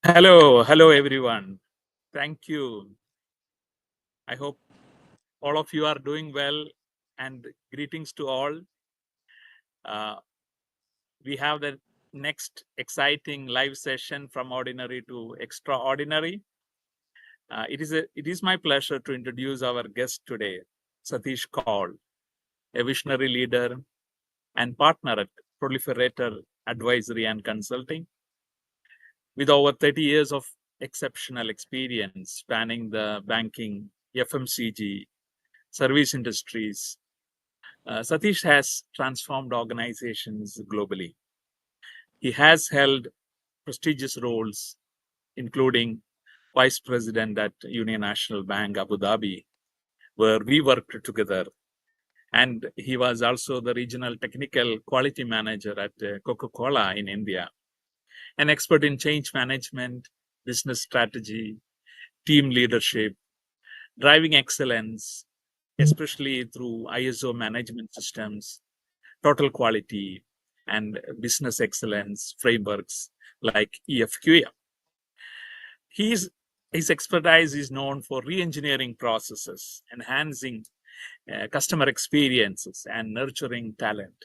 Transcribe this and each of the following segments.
Hello everyone. Thank you. I hope all of you are doing well, and greetings to all. We have the next exciting live session from ordinary to extraordinary. It is my pleasure to introduce our guest today, Satish Kaul, a visionary leader and partner at Proliferator Advisory and Consulting, with over 30 years of exceptional experience spanning the banking, FMCG, service industries. Satish has transformed organizations globally. He has held prestigious roles, including Vice President at Union National Bank, Abu Dhabi, where we worked together. And he was also the Regional Technical Quality Manager at Coca-Cola in India, an expert in change management, business strategy, team leadership, driving excellence, especially through ISO management systems, total quality, and business excellence frameworks like EFQM. His expertise is known for re-engineering processes, enhancing customer experiences, and nurturing talent.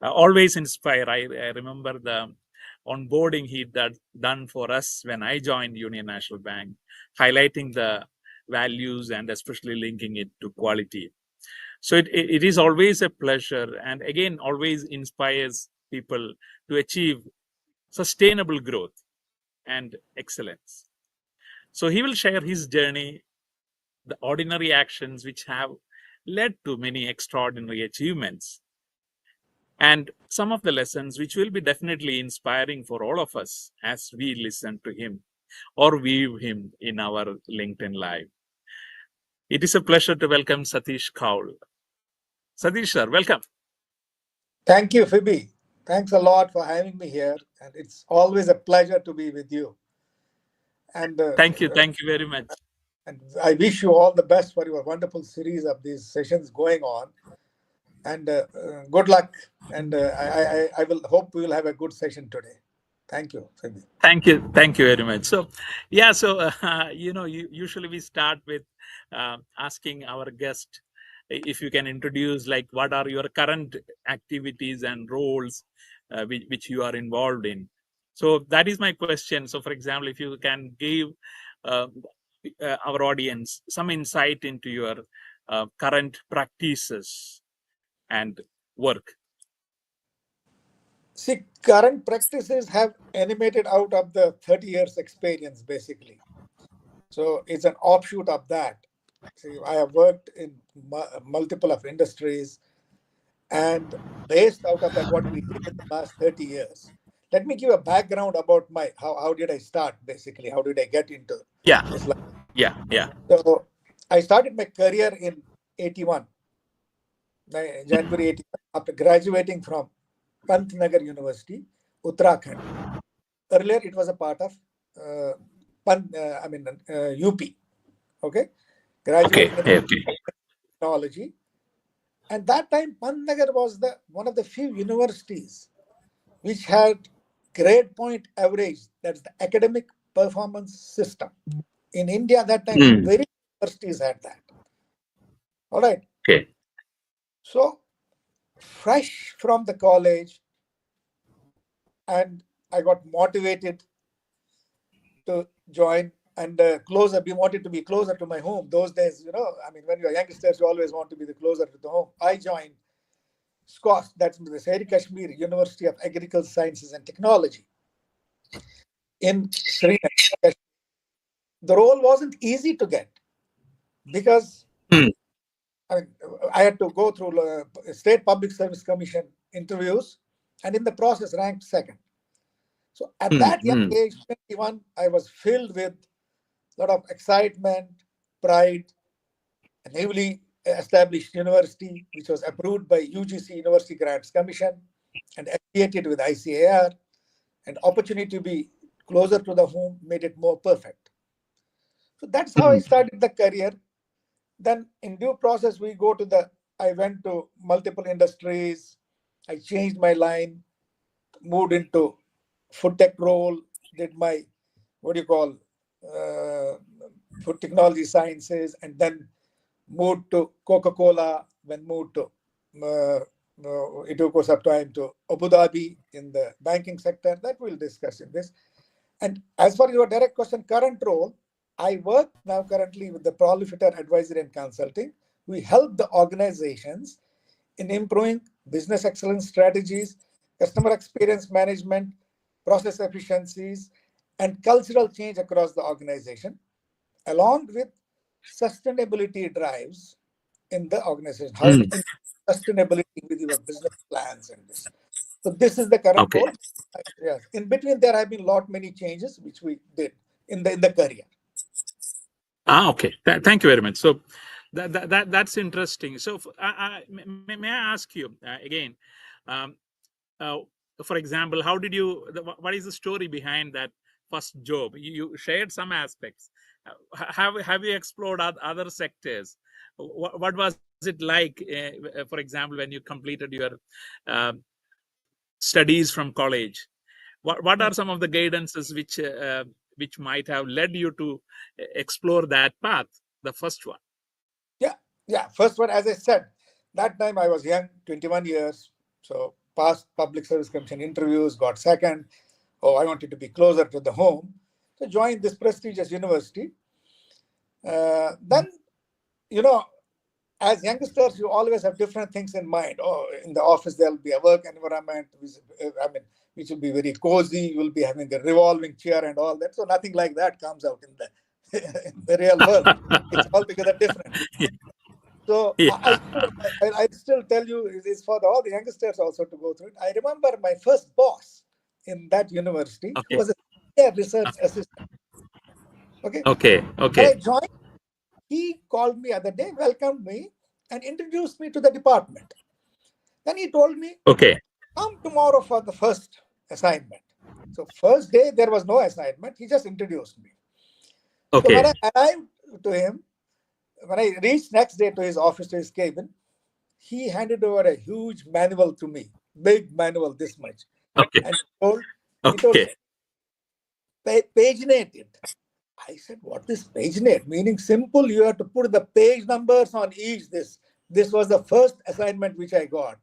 Always inspire. I remember the onboarding he done for us when I joined Union National Bank, highlighting the values and especially linking it to quality. So it is always a pleasure, and again, always inspires people to achieve sustainable growth and excellence. So he will share his journey, the ordinary actions which have led to many extraordinary achievements, and some of the lessons which will be definitely inspiring for all of us as we listen to him or view him in our LinkedIn Live. It is a pleasure to welcome Satish Kaul. Satish sir, welcome. Thank you, Phoebe. Thanks a lot for having me here. And it's always a pleasure to be with you. And Thank you very much. And I wish you all the best for your wonderful series of these sessions going on. And good luck. And I will hope we will have a good session today. Thank you, Phoebe. Thank you very much. So, usually we start with asking our guest if you can introduce, like, what are your current activities and roles which you are involved in. So that is my question. So, for example, if you can give our audience some insight into your current practices and work. See, current practices have animated out of the 30 years experience, basically. So it's an offshoot of that. See, I have worked in multiple of industries, and based out of that, what we did in the last 30 years. Let me give a background about how did I start, basically. How did I get into this life? Yeah. So I started my career in 81, January 81, after graduating from Pantnagar University, Uttarakhand. Earlier, it was a part of UP. Okay, graduated in technology, and that time Pantnagar was one of the few universities which had grade point average. That's the academic performance system in India. That time, very universities had that. All right. Okay. So, fresh from the college, and I got motivated to join and we wanted to be closer to my home. Those days, when you're youngsters, you always want to be closer to the home. I joined SCOS, that's the Seri Kashmir University of Agricultural Sciences and Technology in Srinagar. the role wasn't easy to get because mm, I mean, I had to go through State Public Service Commission interviews and in the process ranked second. So at mm, that young mm, age, 21, I was filled with a lot of excitement, pride, a newly established university, which was approved by UGC University Grants Commission and affiliated with ICAR, and opportunity to be closer to the home made it more perfect. So that's how I mm. started the career. Then in due process, I went to multiple industries. I changed my line, moved into food tech role, did my, what do you call, uh, food technology sciences, and then moved to Coca-Cola, then moved to, it took us up time to Abu Dhabi in the banking sector. That we'll discuss in this. And as for your direct question, current role, I work now currently with the Proliferator Advisory and Consulting. We help the organizations in improving business excellence strategies, customer experience management, process efficiencies, and cultural change across the organization, along with sustainability drives in the organization, how to Mm. improve sustainability with your business plans and this. So this is the current Okay. role. Yes. In between, there have been many changes which we did in the career. Okay. Thank you very much. So that's interesting. So may I ask you again? Um, uh, for example, how did you? What is the story behind that first job? You shared some aspects. Have you explored other sectors? What was it like? For example, when you completed your uh, studies from college, what are some of the guidances which might have led you to explore that path, the first one? Yeah, yeah. First one, as I said, that time I was young, 21 years. So passed public service commission interviews, got second. Oh, I wanted to be closer to the home. So joined this prestigious university. Then, you know, as youngsters, you always have different things in mind. Oh, in the office, there'll be a work environment, which will be very cozy. You will be having a revolving chair and all that. So nothing like that comes out in the in the real world. It's altogether different. So Yeah. I still tell you, it's for all the youngsters also to go through it. I remember my first boss in that university, who Okay. was a senior research assistant. Okay, Okay. when Okay. I joined, he called me other day, welcomed me, and introduced me to the department. Then he told me, Okay. come tomorrow for the first assignment. So first day there was no assignment. He just introduced me. So when Okay. I arrived to him, when I reached next day to his office, to his cabin, he handed over a huge manual to me, big manual this much, Okay. and he told Okay. paginate it. I said, what is paginate? Meaning simple, you have to put the page numbers on each this. This was the first assignment which I got.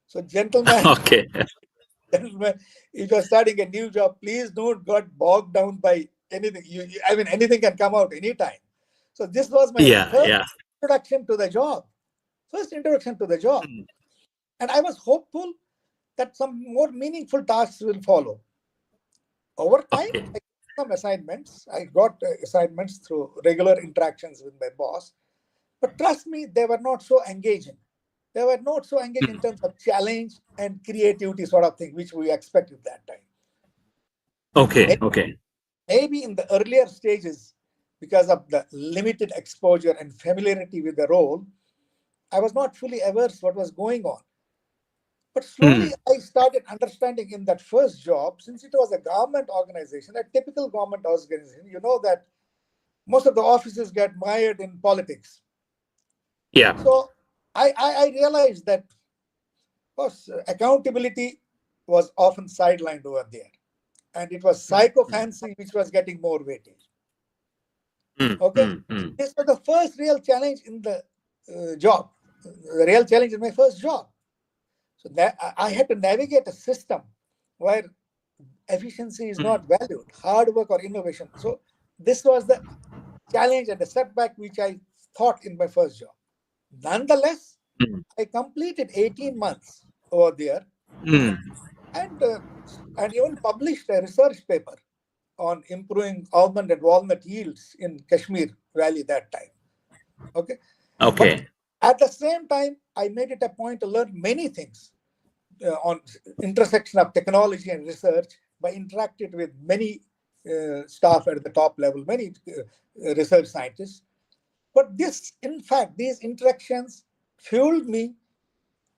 So gentlemen, Okay. gentlemen, if you're starting a new job, please don't get bogged down by anything. I mean, anything can come out anytime. So this was my Yeah. first Yeah. introduction to the job. First introduction to the job. Mm. And I was hopeful that some more meaningful tasks will follow. Over time, Okay. I got some assignments. I got assignments through regular interactions with my boss. But trust me, they were not so engaging. They were not so engaged in Mm. terms of challenge and creativity sort of thing, which we expected that time. Okay. Okay. Maybe in the earlier stages, because of the limited exposure and familiarity with the role, I was not fully aware of what was going on. But slowly Mm. I started understanding in that first job, since it was a government organization, a typical government organization, you know that most of the offices get mired in politics. Yeah. So I realized that, of course, accountability was often sidelined over there. And it was Mm. Mm. psychophancy which was getting more weightage. Mm. Okay. Mm. Mm. This was the first real challenge in the job, the real challenge in my first job. So that I had to navigate a system where efficiency is Mm. not valued, hard work or innovation. So this was the challenge and the setback which I thought in my first job. Nonetheless, Mm. I completed 18 months over there Mm. and uh, and even published a research paper on improving almond and walnut yields in Kashmir Valley that time. Okay. But Okay. at the same time, I made it a point to learn many things on intersection of technology and research by interacting with many staff at the top level, many research scientists. But this, in fact, these interactions fueled me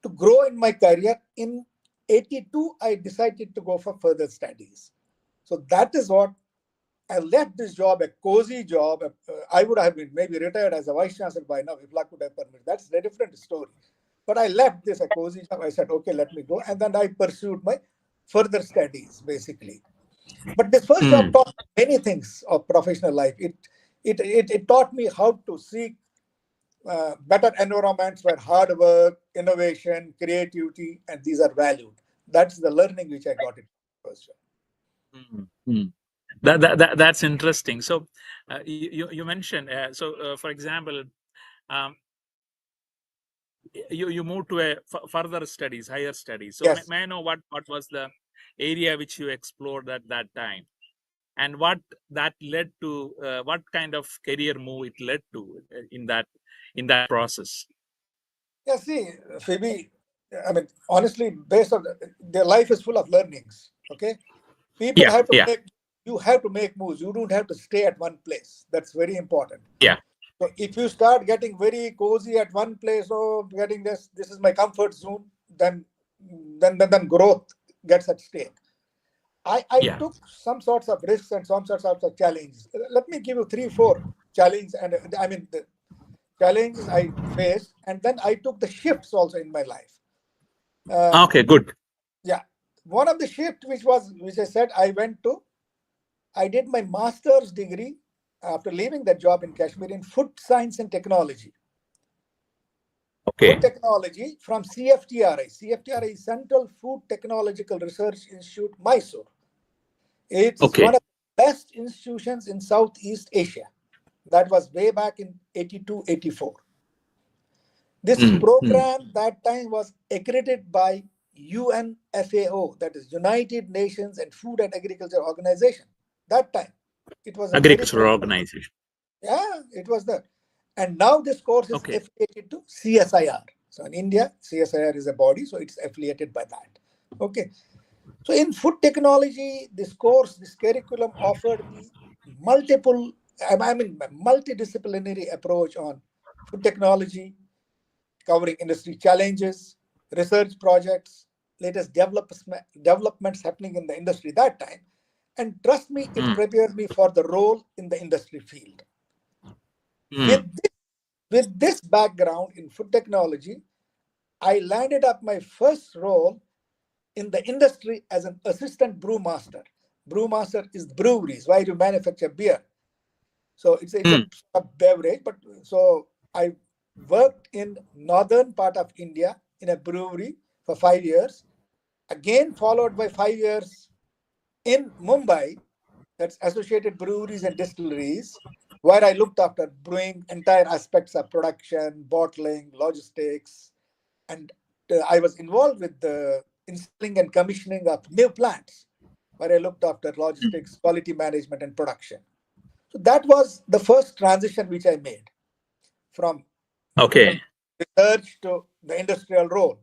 to grow in my career. In 82, I decided to go for further studies. So that is what I left this job, a cozy job. I would have been maybe retired as a vice chancellor by now if luck would have permitted. That's a different story. But I left this a cozy job. I said, okay, let me go. And then I pursued my further studies, basically. But this first job taught me many things of professional life. It taught me how to seek better environments where hard work, innovation, creativity, and these are valued. That's the learning which I got in first job. Mm. That's interesting. So you mentioned for example, um, you moved to a further studies, higher studies. So Yes. may I know what was the area which you explored at that time, and what that led to, what kind of career move it led to in that process? Yeah, see, Phoebe, I mean, honestly, based on their life is full of learnings. Okay. People Yeah, have to yeah, make, you have to make moves. You don't have to stay at one place. That's very important. yeah, So if you start getting very cozy at one place, or getting this is my comfort zone, then growth gets at stake. I yeah. took some sorts of risks and some sorts of challenges. Let me give you three, four challenges, and I mean the challenges I faced, and then I took the shifts also in my life. Uh, Okay, good. yeah, one of the shift which I said I did my master's degree after leaving that job in Kashmir in food science and technology. Food Okay, technology from CFTRI. CFTRI is Central Food Technological Research Institute, Mysore. It's one okay. of the best institutions in Southeast Asia. That was way back in 82, 84. This Mm. program that time was accredited by UNFAO, that is United Nations and Food and Agriculture Organization. That time, it was a very Agricultural good, organization. yeah, it was there. And now this course is Okay. affiliated to CSIR. So in India, CSIR is a body, so it's affiliated by that. Okay. So in food technology, this curriculum offered me multiple, I mean, multidisciplinary approach on food technology, covering industry challenges, research projects, latest developments happening in the industry that time. And trust me, it Mm. prepared me for the role in the industry field. With Mm. this, with this background in food technology, I landed up my first role in the industry as an assistant brewmaster. Brewmaster is breweries where you manufacture beer. So it's a Mm. beverage, but so I worked in northern part of India in a brewery for 5 years. Again, followed by 5 years in Mumbai, that's associated breweries and distilleries, where I looked after brewing entire aspects of production, bottling, logistics, and I was involved with the installing and commissioning of new plants, where I looked after logistics, quality management, and production. So that was the first transition which I made from Okay. research to the industrial role.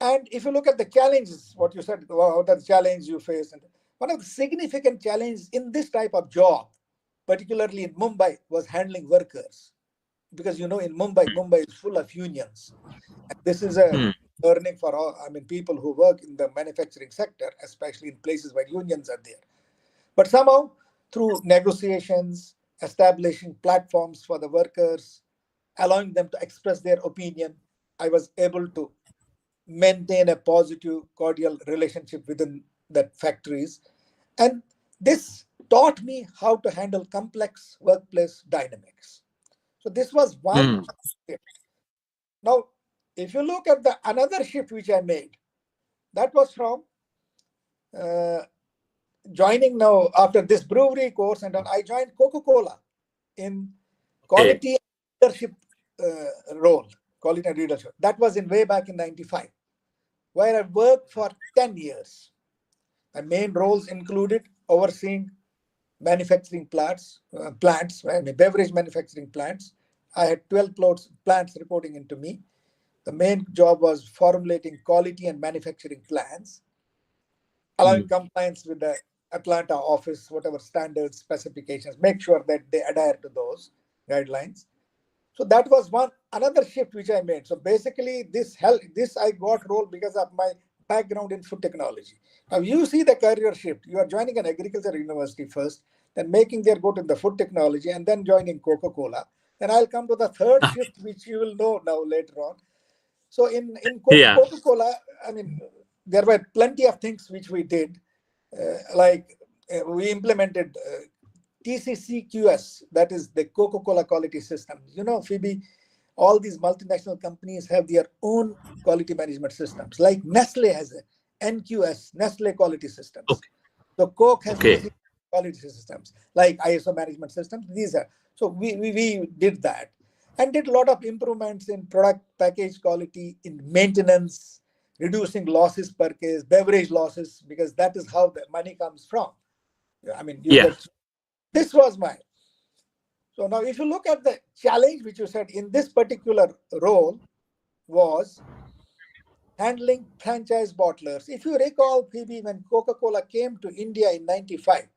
And if you look at the challenges, what you said, what are the challenges you face? And one of the significant challenges in this type of job, particularly in Mumbai, was handling workers. Because in Mumbai is full of unions. And this is a Mm. learning for all, I mean, people who work in the manufacturing sector, especially in places where unions are there. But somehow, through negotiations, establishing platforms for the workers, allowing them to express their opinion, I was able to maintain a positive, cordial relationship within that factories. And this taught me how to handle complex workplace dynamics. So this was one Mm. shift. Now, if you look at the another shift which I made, that was from uh, joining now after this brewery course, and I joined Coca-Cola in Okay. quality leadership role, quality and leadership. That was in way back in 95, where I worked for 10 years. My main roles included overseeing manufacturing plants, beverage manufacturing plants. I had 12 plants reporting into me. The main job was formulating quality and manufacturing plans, allowing compliance with the Atlanta office, whatever standards, specifications, make sure that they adhere to those guidelines. So that was another shift which I made. So basically, this I got role because of my background in food technology. Now you see the career shift. You are joining an agriculture university first, then making their go to the food technology, and then joining Coca-Cola. Then I'll come to the third shift, which you will know now later on. So in Yeah. Coca-Cola, I mean, there were plenty of things which we did, we implemented TCCQS, that is the Coca-Cola quality system. You know, Phoebe, all these multinational companies have their own quality management systems. Like Nestle has a NQS, Nestle quality systems. Okay. So Coke has Okay. quality systems like ISO management systems. These are, so we did that and did a lot of improvements in product package quality, in maintenance, reducing losses per case, beverage losses, because that is how the money comes from. I mean, you Yeah. get, this was mine. So now if you look at the challenge which you said in this particular role was handling franchise bottlers. If you recall, Phoebe, when Coca-Cola came to India in 95,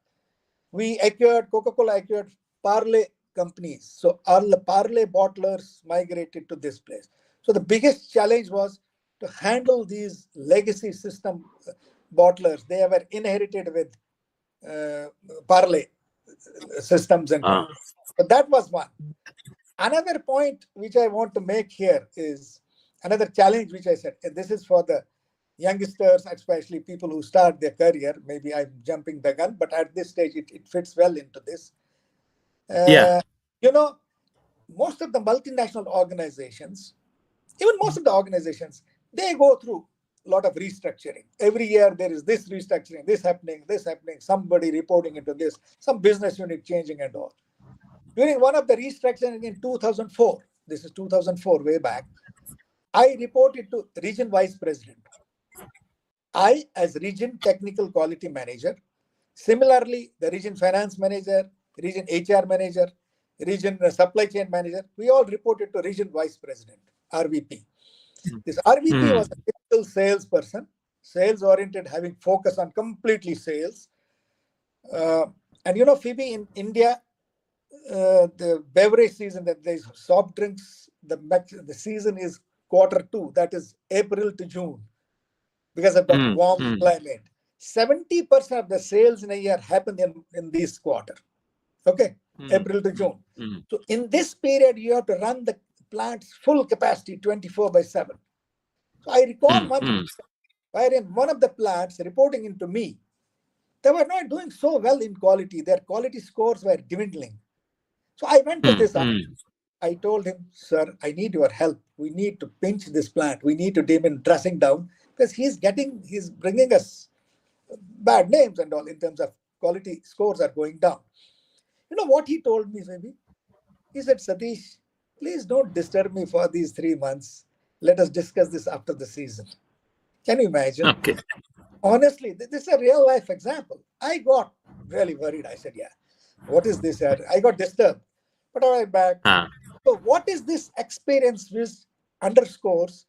Coca-Cola acquired Parle companies. So all the Parle bottlers migrated to this place. So the biggest challenge was to handle these legacy system bottlers. They were inherited with Parle systems and Uh, tools. But that was one. Another point which I want to make here is another challenge which I said, and this is for the youngsters, especially people who start their career. Maybe I'm jumping the gun, but at this stage, it fits well into this. yeah. You know, most of the multinational organizations, even most of the organizations, they go through a lot of restructuring. Every year there is this restructuring, this happening, somebody reporting into this, some business unit changing and all. During one of the restructuring in 2004, this is 2004, way back, I reported to region vice president. I, as region technical quality manager, similarly, the region finance manager, region HR manager, region supply chain manager, we all reported to region vice president, RVP. This RVP Mm. was a typical salesperson, sales oriented, having focus on completely sales. And you know, Phoebe, in India, the beverage season, that there's soft drinks, the season is Q2, that is April to June, because of that warm climate. 70% of the sales in a year happen in this quarter. Okay, April to June. So in this period, you have to run the plant's full capacity 24/7. So I recall one wherein one of the plants reporting into me, they were not doing so well in quality. Their quality scores were dwindling. So I went to this. I told him, sir, I need your help. We need to pinch this plant. We need to dim and dressing down because he's bringing us bad names and all in terms of quality scores are going down. You know what he told me, maybe? He said, Satish, please don't disturb me for these 3 months. Let us discuss this after the season. Can you imagine? Okay. Honestly, this is a real life example. I got really worried. I said, yeah, what is this? I got disturbed. But I went back. So what is this experience which underscores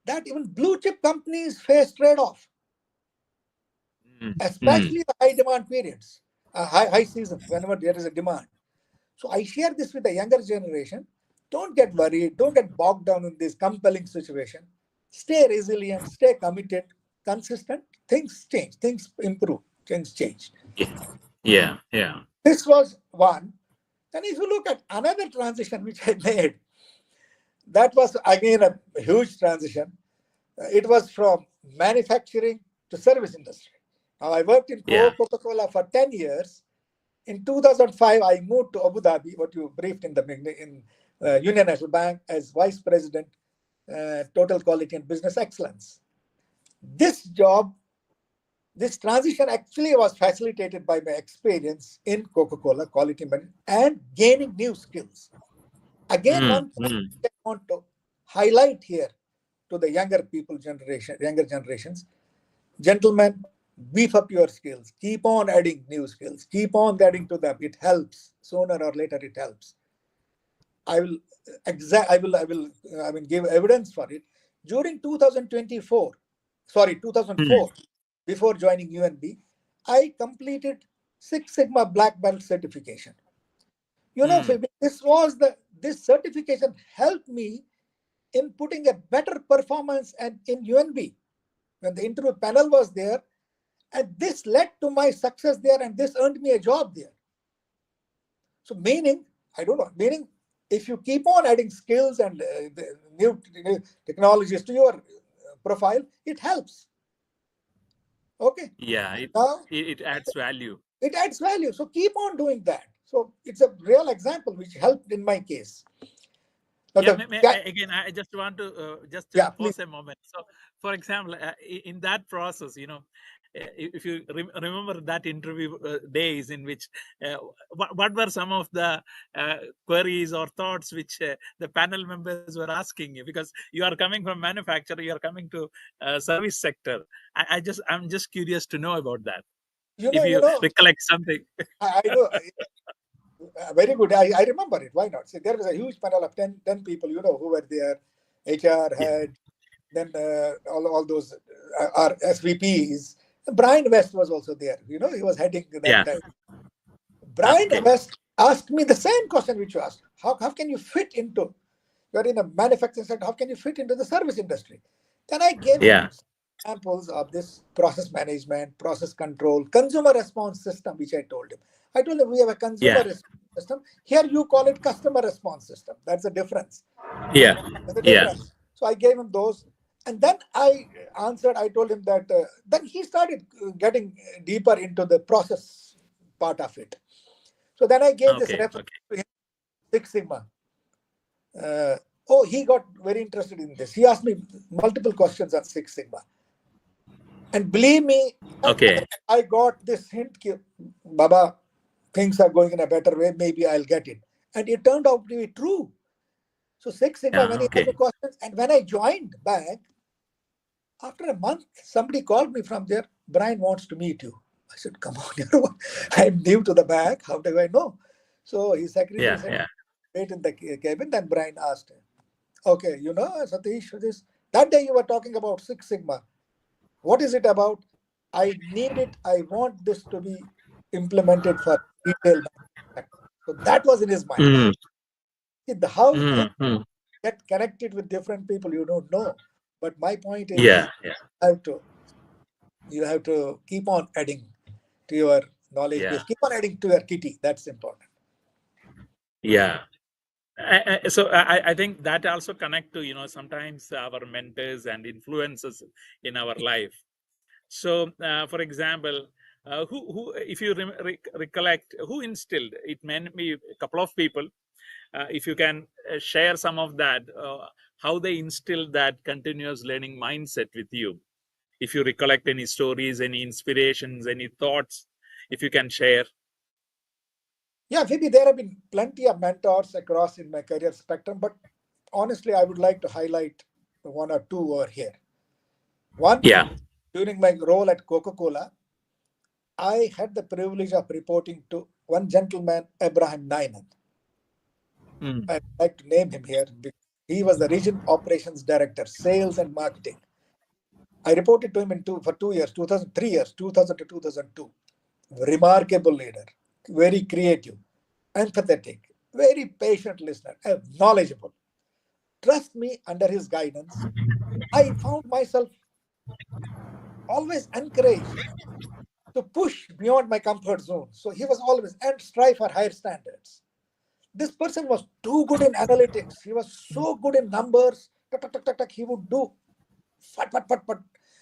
that even blue chip companies face trade-off, especially the high demand periods, high seasons, whenever there is a demand. So I share this with the younger generation. Don't get worried. Don't get bogged down in this compelling situation. Stay resilient. Stay committed. Consistent. Things change. Things improve. Things change. Yeah. Yeah. This was one. Then if you look at another transition which I made, that was again a huge transition. It was from manufacturing to service industry. Now I worked in Yeah. Coca-Cola for 10 years. In 2005, I moved to Abu Dhabi, what you briefed in the beginning, in Union National Bank as Vice President, Total Quality and Business Excellence. This transition actually was facilitated by my experience in Coca-Cola quality management and gaining new skills. Again, one thing I want to highlight here to the younger generations, gentlemen, beef up your skills, keep on adding new skills, keep on adding to them. It helps. Sooner or later, it helps. I will I will give evidence for it. During 2024, sorry, Mm. 2004, before joining UNB, I completed Six Sigma Black Belt certification. You know, Mm. Phoebe, this certification helped me in putting a better performance and in UNB when the interview panel was there, and this led to my success there, and this earned me a job there. So meaning, I don't know, meaning if you keep on adding skills and the new technologies to your profile, it helps. Okay, Yeah, now it adds value. it adds value. So keep on doing that. So it's a real example which helped in my case. Now Yeah, the yeah, again, I just want to yeah, please. pause a moment. So, for example, in that process, if you remember that interview days in which what were some of the uh, queries or thoughts which the panel members were asking you, because you are coming from manufacturer, you are coming to service sector. I'm just curious to know about that. If You you know, recollect something. I know. Very good. I remember it. Why not? See, there was a huge panel of 10 people, who were there, HR Yeah. head, then all those our SVPs. Brian West was also there. He was heading that Yeah. time. Brian Okay. West asked me the same question which you asked. How can you fit into, you're in a manufacturing sector, how can you fit into the service industry? Then I gave him Yeah. examples of this process management, process control, consumer response system, which I told him. I told him we have a consumer Yeah. response system. Here you call it customer response system. That's the difference. Yeah. There's a Yeah. difference. So I gave him those. And then I told him that, then he started getting deeper into the process part of it. So then I gave this Okay. reference Okay. to him, Six Sigma. Uh, oh, he got very interested in this. He asked me multiple questions on Six Sigma. And believe me, Okay. I got this hint, Baba, things are going in a better way. Maybe I'll get it. And it turned out to be true. So Six Sigma, Yeah. when he asked Okay. me questions, and when I joined back, after a month, somebody called me from there. Brian wants to meet you. I said, come on, I'm new to the bank. How do I know? So his secretary Yeah. said, Yeah. wait in the cabin. Then Brian asked him, okay, Satish, that day you were talking about Six Sigma. What is it about? I need it. I want this to be implemented for retail manufacturing. So that was in his mind. Mm. How Mm. you Mm. get connected with different people, you don't know. But my point is, Yeah. Yeah. have to you have to keep on adding to your knowledge Yeah. base. Keep on adding to your kitty. That's important. Yeah. So I think that also connect to sometimes our mentors and influences in our life. So for example, who if you recollect, who instilled it, may be a couple of people. If you can share some of that, how they instilled that continuous learning mindset with you. If you recollect any stories, any inspirations, any thoughts, if you can share. Yeah, maybe there have been plenty of mentors across in my career spectrum, but honestly, I would like to highlight one or two over here. One, Yeah. during my role at Coca-Cola, I had the privilege of reporting to one gentleman, Abraham Nyman. Mm. I'd like to name him here because he was the region operations director, sales and marketing. I reported to him for 2 years, 3 years, 2000 to 2002. Remarkable leader, very creative, empathetic, very patient listener, knowledgeable. Trust me, under his guidance, I found myself always encouraged to push beyond my comfort zone. So he was always and strive for higher standards. This person was too good in analytics. He was so good in numbers. Tuck, tuck, tuck, tuck, tuck, he would do fat, fat, fat, fat.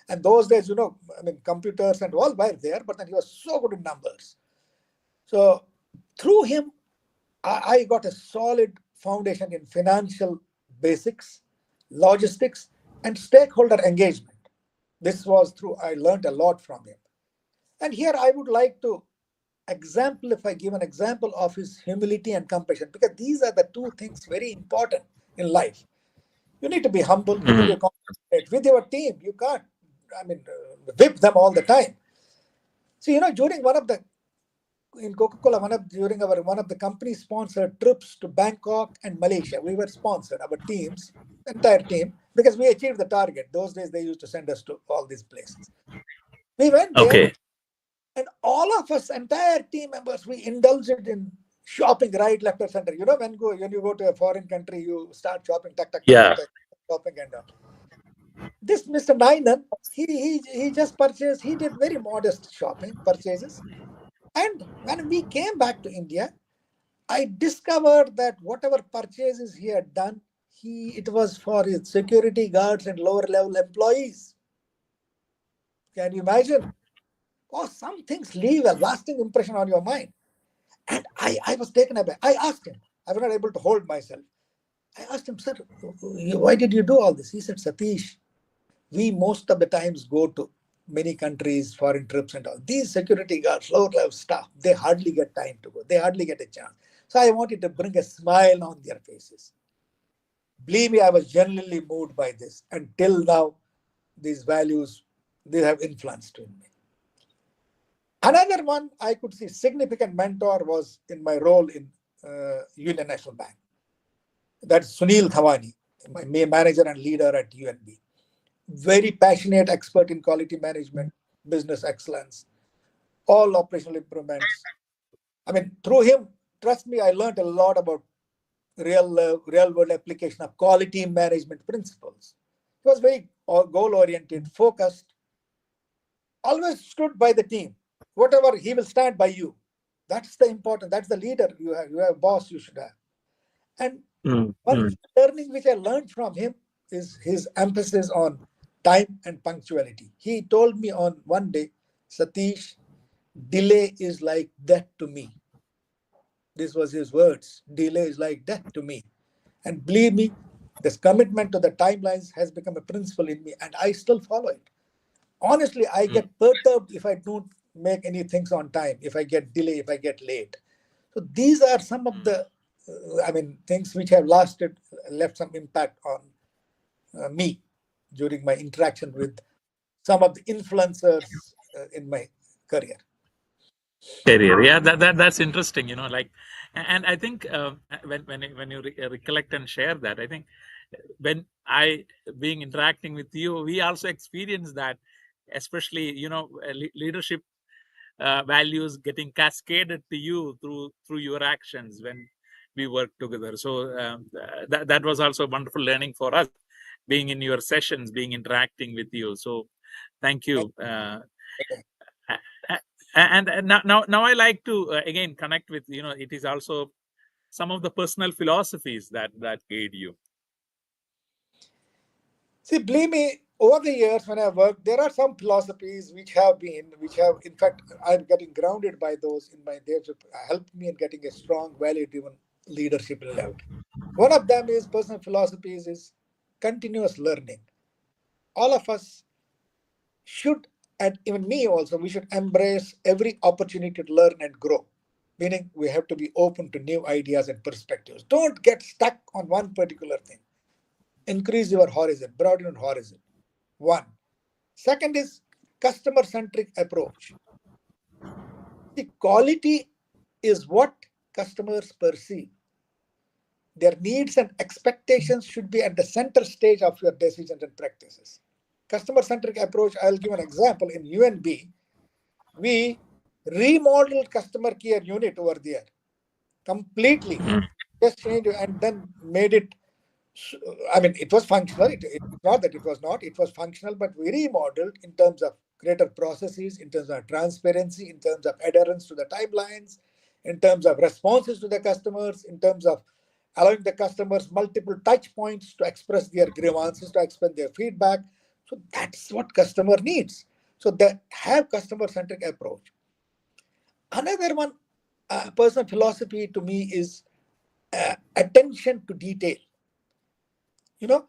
And those days, I mean, computers and all were there, but then he was so good in numbers. So through him, I got a solid foundation in financial basics, logistics, and stakeholder engagement. This was through, I learned a lot from him. And here I would like to give an example of his humility and compassion, because these are the two things very important in life. You need to be humble, you need Mm. to be compassionate with your team. You can't, I mean, whip them all the time. So, during in Coca-Cola, during one of the company sponsored trips to Bangkok and Malaysia, we were sponsored, our teams, entire team, because we achieved the target. Those days they used to send us to all these places. We went there, Okay. and all of us, entire team members, we indulged in shopping right, left, or center. When you go to a foreign country, you start shopping, tuck, tuck, tuck, tuck, Yeah. tuck, shopping and all. This Mr. Nainan, he just purchased. He did very modest shopping purchases, and when we came back to India, I discovered that whatever purchases he had done, it was for his security guards and lower level employees. Can you imagine? Oh, some things leave a lasting impression on your mind. And I was taken aback. I asked him. I was not able to hold myself. I asked him, sir, why did you do all this? He said, Satish, we most of the times go to many countries, foreign trips and all. These security guards, lower level staff, they hardly get time to go. They hardly get a chance. So I wanted to bring a smile on their faces. Believe me, I was genuinely moved by this. And till now, these values, they have influenced in me. Another one I could see significant mentor was in my role in Union National Bank. That's Sunil Thawani, my manager and leader at UNB. Very passionate expert in quality management, business excellence, all operational improvements. I mean, through him, trust me, I learned a lot about real world application of quality management principles. He was very goal oriented, focused, always stood by the team. Whatever, he will stand by you. That's the important. That's the leader you have. You have a boss you should have. And Mm, one mm. learning which I learned from him is his emphasis on time and punctuality. He told me on one day, Satish, delay is like death to me. This was his words. Delay is like death to me. And believe me, this commitment to the timelines has become a principle in me, and I still follow it. Honestly, I Mm. get perturbed if I don't make any things on time, if I get delay, if I get late. So these are some of the, things which have left some impact on me during my interaction with some of the influencers in my career. Career. Yeah, that's interesting. Like, and I think when you recollect and share that, I think when I being interacting with you, we also experience that, especially leadership values getting cascaded to you through your actions when we work together. So that was also wonderful learning for us, being in your sessions, being interacting with you. So thank you. A- and now I like to again connect with, it is also some of the personal philosophies that guide you. See, believe me, over the years when I worked, there are some philosophies in fact, I'm getting grounded by those they've helped me in getting a strong, value-driven leadership level. One of them is personal philosophies is continuous learning. All of us should, and even me also, we should embrace every opportunity to learn and grow. Meaning, we have to be open to new ideas and perspectives. Don't get stuck on one particular thing. Increase your horizon, broaden your horizon. One. Second is customer centric approach. The quality is what customers perceive. Their needs and expectations should be at the center stage of your decisions and practices. Customer centric approach, I'll give an example. In UNB, we remodeled customer care unit over there completely. Mm. Just changed and then made it. I mean, it was functional. It's not that it was not. It was functional, but we remodeled in terms of greater processes, in terms of transparency, in terms of adherence to the timelines, in terms of responses to the customers, in terms of allowing the customers multiple touch points to express their grievances, to express their feedback. So that's what customer needs. So they have customer-centric approach. Another one, personal philosophy to me is attention to detail. You know,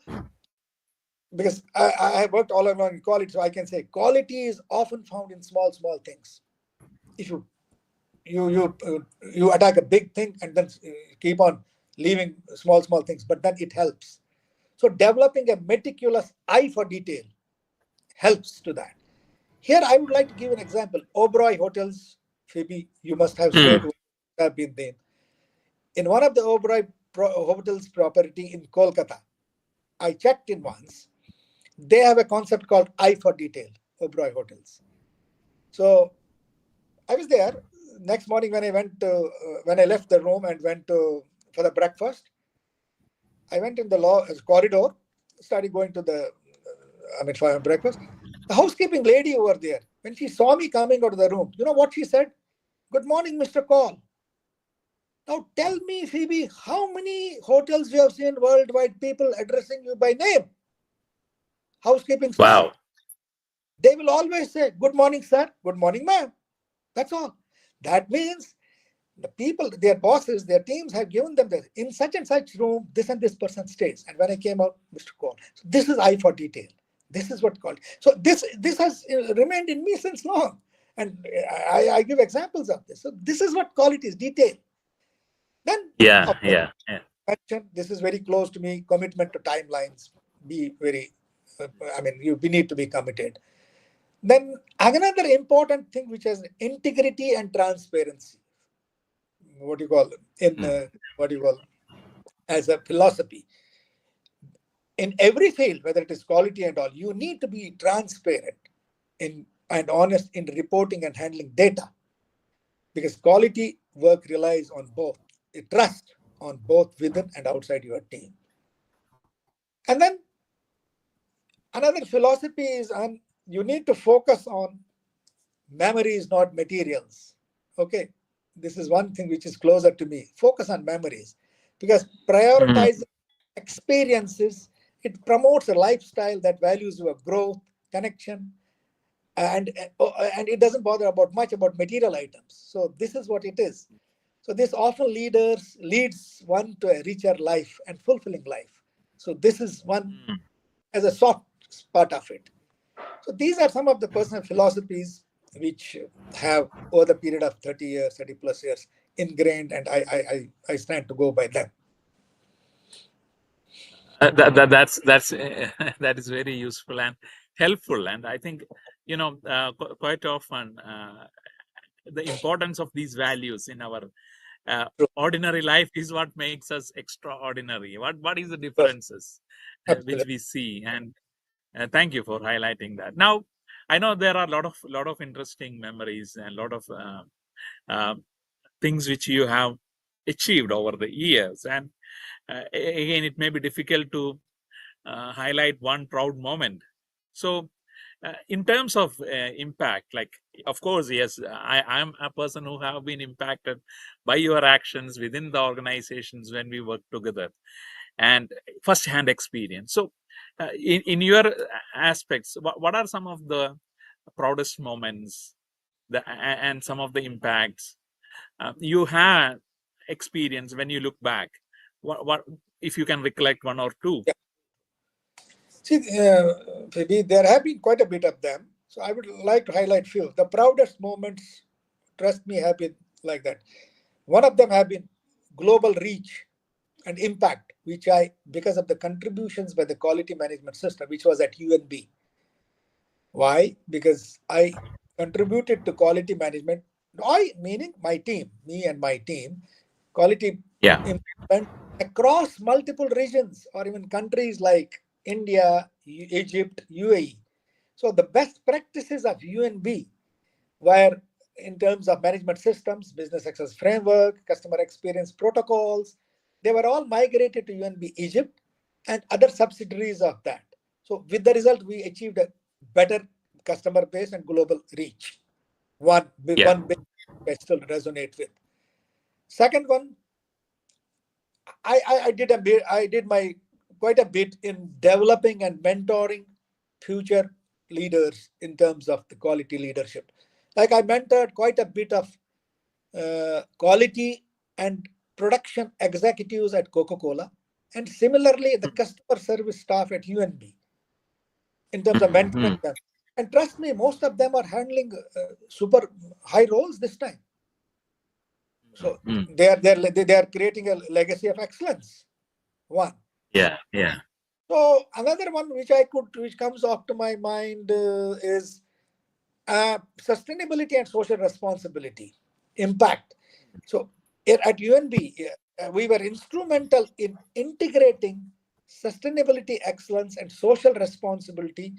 because I have worked all along in quality, so I can say quality is often found in small things. If you attack a big thing and then keep on leaving small things, but then it helps. So developing a meticulous eye for detail helps to that. Here, I would like to give an example. Oberoi Hotels, Phoebe, you must have shared, have been there. In one of the Oberoi Hotels property in Kolkata, I checked in once. They have a concept called Eye for Detail, Oberoi Hotels. So I was there. Next morning when I left the room and went for the breakfast, I went in the corridor, started going to for breakfast. The housekeeping lady over there, when she saw me coming out of the room, you know what she said? "Good morning, Mr. Kaul. Now tell me, Phoebe, how many hotels you have seen worldwide people addressing you by name? Housekeeping staff. Wow. They will always say, good morning, sir. Good morning, ma'am. That's all. That means the people, their bosses, their teams have given them this. In such and such room, this and this person stays. And when I came out, Mr. Kaul. So this is eye for detail. This is what called. So this has remained in me since long. And I give examples of this. So this is what quality is, detail. Then, Yeah, of course, yeah, yeah. this is very close to me, commitment to timelines. Be very, we need to be committed. Then another important thing, which is integrity and transparency. What do you call as a philosophy in every field, whether it is quality and all, you need to be transparent and honest in reporting and handling data, because quality work relies on both trust on both within and outside your team. And then another philosophy is you need to focus on memories, not materials. Okay, this is one thing which is closer to me. Focus on memories, because prioritizing experiences, it promotes a lifestyle that values your growth, connection, and it doesn't bother much about material items. So this is what it is. So this often leads one to a richer life and fulfilling life. So this is one as a soft part of it. So these are some of the personal philosophies which have over the period of 30 years, 30 plus years ingrained, and I stand to go by them. That's that is very useful and helpful. And I think, quite often the importance of these values in our ordinary life is what makes us extraordinary. What is the differences which Absolutely. we see? And thank you for highlighting that. Now, I know there are a lot of interesting memories and a lot of uh, things which you have achieved over the years. And again, it may be difficult to highlight one proud moment. So, in terms of impact, like, of course, yes, I'm a person who have been impacted by your actions within the organizations when we work together, and first-hand experience. So, in your aspects, what are some of the proudest moments and some of the impacts you had experience when you look back? What if you can recollect one or two? Yeah. See, maybe there have been quite a bit of them. So I would like to highlight few. The proudest moments, trust me, have been like that. One of them have been global reach and impact, which because of the contributions by the quality management system, which was at UNB. Why? Because I contributed to quality management. Meaning my team, me and my team, quality Yeah. improvement across multiple regions or even countries like India, Egypt, UAE. So the best practices of UNB were in terms of management systems, business success framework, customer experience protocols, they were all migrated to UNB Egypt and other subsidiaries of that. So with the result, we achieved a better customer base and global reach. One Yeah. big I still resonate with. Second one, I did my quite a bit in developing and mentoring future leaders in terms of the quality leadership. Like I mentored quite a bit of quality and production executives at Coca-Cola, and similarly the customer service staff at UNB in terms of mentoring them. And trust me, most of them are handling super high roles this time. So they are creating a legacy of excellence. One. Yeah. Yeah. So another one which comes off to my mind is Sustainability and social responsibility, impact. So here at UNB, we were instrumental in integrating sustainability excellence and social responsibility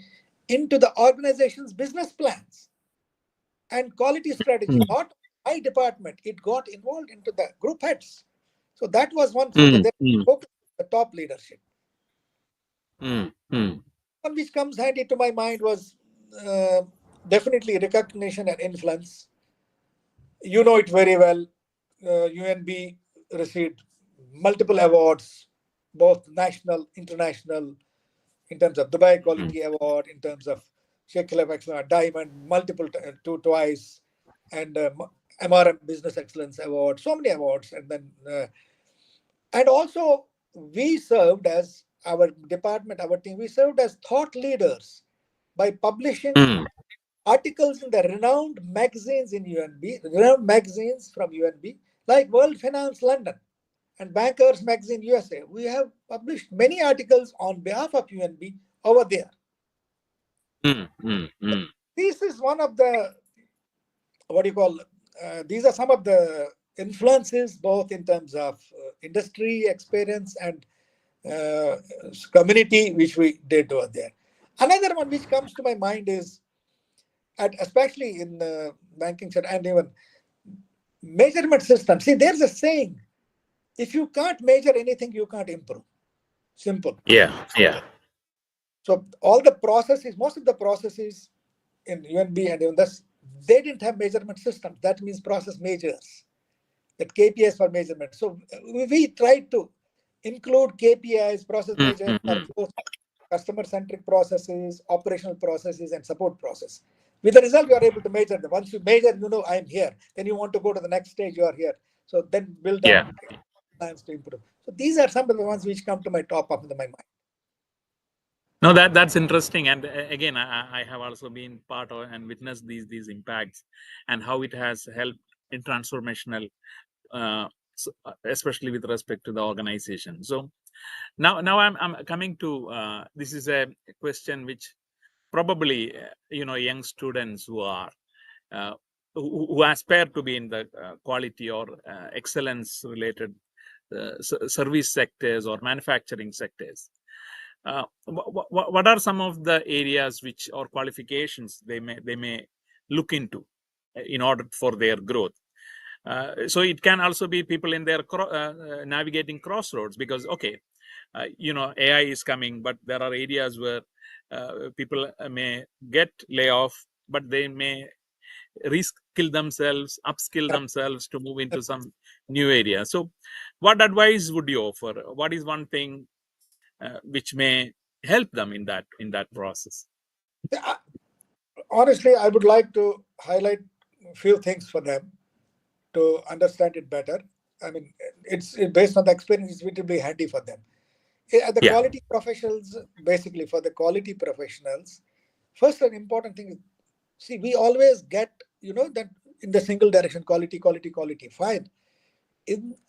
into the organization's business plans and quality strategy. mm, Not my department, it got involved into the group heads. So that was one. So mm, the mm, focus the top leadership. mm. One which comes handy to my mind was uh, definitely recognition and influence. You know it very well. UNB received multiple awards, both national, international, in terms of Dubai Mm, Quality Award, in terms of Sheikh Khalifa Excellence Diamond, multiple twice, and MRM Business Excellence Award. So many awards, and also we served as our department, our team. We served as thought leaders by publishing mm, articles in the renowned magazines in UNB, renowned magazines from UNB, like World Finance London and Bankers Magazine USA. We have published many articles on behalf of UNB over there. mm. This is one of the, what do you call, these are some of the influences, both in terms of industry experience and uh, community, which we did over there. Another one which comes to my mind is, especially in banking sector and even measurement system. See, there's a saying: if you can't measure anything, you can't improve. Simple. Yeah. So all the processes, most of the processes in UNB and even this, they didn't have measurement systems. That means process measures, that KPIs for measurement. So we tried to include KPIs, process Mm, measures mm, for mm. both customer-centric processes, operational processes, and support process. With the result, you are able to measure them. Once you measure, you know I'm here. Then you want to go to the next stage. You are here. So then build Yeah. on plans to improve. So these are some of the ones which come to my top of my mind. No, that's interesting. And again, I have also been part of and witnessed these impacts and how it has helped in transformational, especially with respect to the organization. So now I'm coming to this is a question which probably young students who are uh, who aspire to be in the quality or excellence related service sectors or manufacturing sectors. What are some of the areas which or qualifications they may look into in order for their growth? So it can also be people in their navigating crossroads, because AI is coming, but there are areas where people may get layoff, but they may reskill themselves, upskill themselves to move into some new area. So what advice would you offer? What is one thing which may help them in that process? Yeah, honestly, I would like to highlight a few things for them to understand it better. I mean, it's based on the experience, it will be handy for them. The Yeah. quality professionals, basically for the quality professionals, first an important thing is, see, we always get, that in the single direction, quality, quality, quality, fine.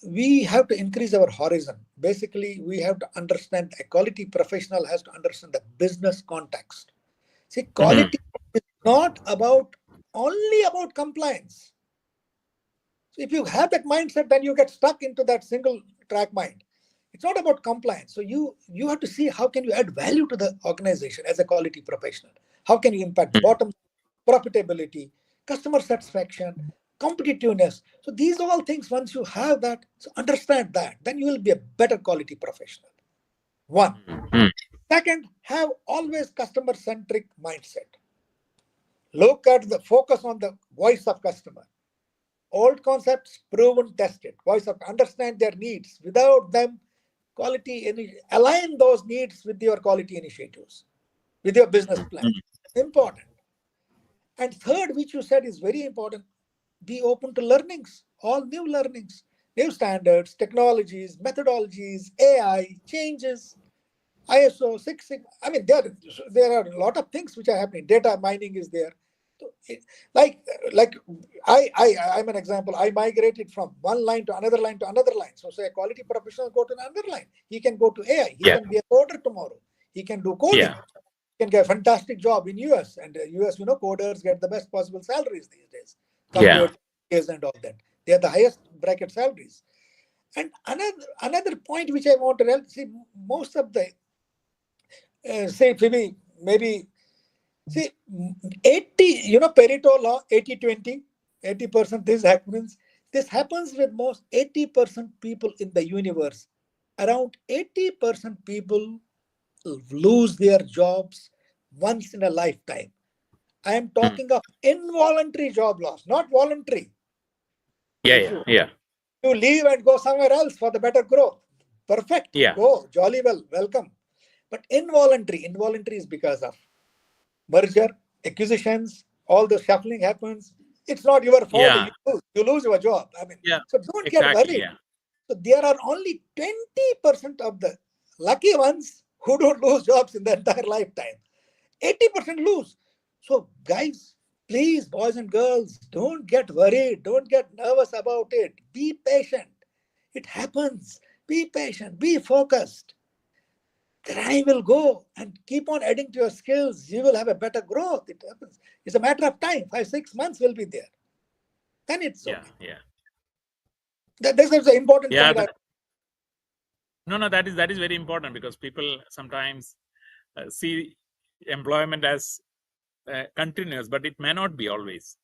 We have to increase our horizon. Basically, we have to understand, a quality professional has to understand the business context. See, Mhm. quality is not about only about compliance. So if you have that mindset, then you get stuck into that single track mind. It's not about compliance. So you have to see how can you add value to the organization as a quality professional. How can you impact Mhm. bottom profitability, customer satisfaction, competitiveness. So these are all things. Once you have that, so understand that, then you will be a better quality professional. One. Mhm. Second, have always customer centric mindset. Look at the focus on the voice of customer. Old concepts, proven, tested. Voice of understand their needs. Without them, align those needs with your quality initiatives, with your business plan. Mhm. Important. And third, which you said is very important, be open to learnings, all new learnings, new standards, technologies, methodologies, AI, changes, ISO 6. I mean, there are a lot of things which are happening. Data mining is there. So like like I'm an example. I migrated from one line to another line to another line. So say a quality professional go to another line. He can go to AI. He Yeah. can be a coder tomorrow. He can do Yeah. coding. can get a fantastic job in US, and US, coders get the best possible salaries these days Yeah. compared to years and all that. They are the highest bracket salaries. And another point which I want to see, most of the say maybe see 80, Pareto law, 80-20, 80% this happens with most 80% people in the universe. Around 80% people lose their jobs once in a lifetime. I am Mm. talking of involuntary job loss, not voluntary. Yeah, If yeah, yeah, you leave and go somewhere else for the better growth, perfect, yeah, go, jolly well, welcome. But involuntary is because of merger, acquisitions, all the shuffling happens. It's not your fault. yeah, You lose your job. yeah. So don't get Exactly. worried. Yeah, So there are only 20% of the lucky ones who don't lose jobs in the entire lifetime. 80% lose. So guys, please, boys and girls, don't get worried. Don't get nervous about it. Be patient. It happens. Be patient. Be focused. Then will go and keep on adding to your skills. You will have a better growth. It happens. It's a matter of time. 5, 6 months will be there. Then it's yeah, okay. yeah, This is the important yeah. point. No, that is very important, because people sometimes see employment as continuous, but it may not be always.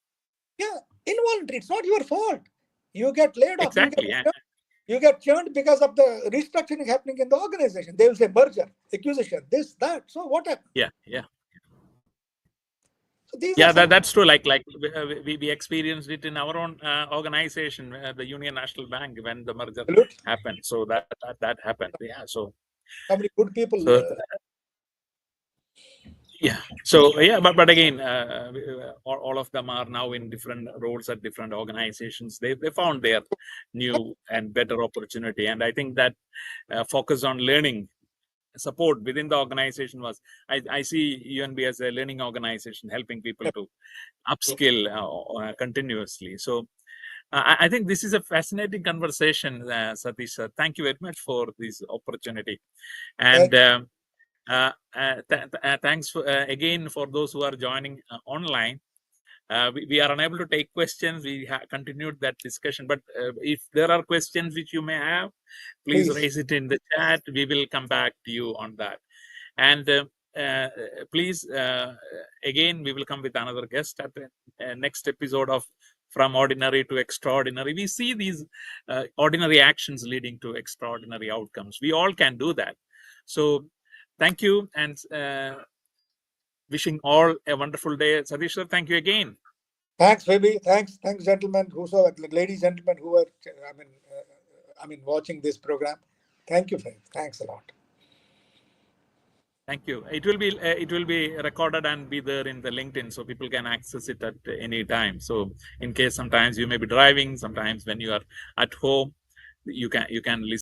Yeah, involuntary. It's not your fault. You get laid off. Exactly. Yeah, You get churned because of the restructuring happening in the organization. They will say merger, acquisition, this, that. So what happened? yeah, yeah. So these are Yeah, some. that's true. Like we experienced it in our own organization, the Union National Bank, when the merger Salute. happened. So that happened. Yeah. How many good people? So yeah. So yeah, but again, all of them are now in different roles at different organizations. They found their new and better opportunity, and I think that focus on learning support within the organization was, I see UNB as a learning organization, helping people to upskill continuously. So I think this is a fascinating conversation, Satish sir. Thank you very much for this opportunity. And thanks again for those who are joining online. We are unable to take questions. We continued that discussion, but if there are questions which you may have, please Please. raise it in the chat. We will come back to you on that. And uh, please, again, we will come with another guest at the next episode of From Ordinary to Extraordinary. We see these ordinary actions leading to extraordinary outcomes. We all can do that. So thank you, and wishing all a wonderful day. Satish sir, thank you again. Thanks, Phoebe. Thanks, gentlemen. Whosoever, ladies, gentlemen, who are, watching this program. Thank you, Phoebe. Thanks a lot. Thank you. It will be recorded and be there in the LinkedIn, so people can access it at any time. So in case sometimes you may be driving, sometimes when you are at home, you can listen